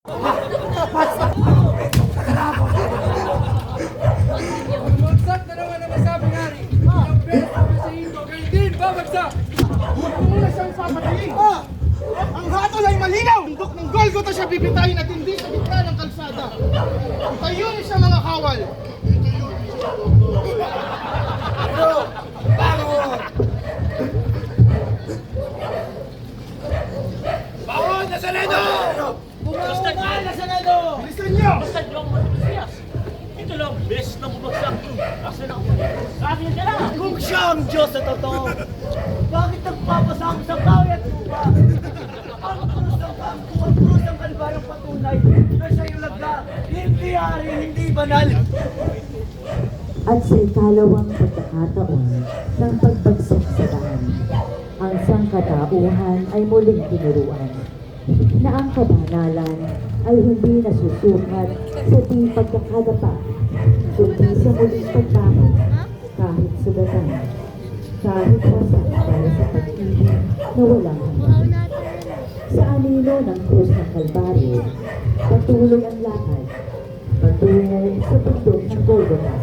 Bagsak na naman ang masabing hari. Ilang beses na sa ito, kayo din babagsak. Huwag mo muna siyang papatayin. Ang hatol ay malinaw! Bundok ng Golgota siya bibitayin at hindi sa gitna ng kalsada. Tayo niyo siya mga kawal. Bawal na Senado! Basta na Senado! Bilisan niyo! Basta niyo ang Matiyas! Ito lang, beses na bumagsak. Kasi lang, akin ka lang! Kung siya ang Diyos sa totoo, bakit nagpapasama sa bawat lupa? Ang krus ang kalibarang patunay na siya yung lagda, hindi hari, hindi banal. At sa ikalawang pagkakataon ng pagbagsak sa daan, ang sangkatauhan ay muling tinuruan na ang kabanalan ay hindi nasusukat sa di pagkakadapa, kundi sa muling pagbangon kahit sugatan, kahit wasak para sa pag-ibig na walang hanggan. Sa anino ng krus ng Kalbaryo, patuloy ang lakad patungo sa bundok ng Golgota.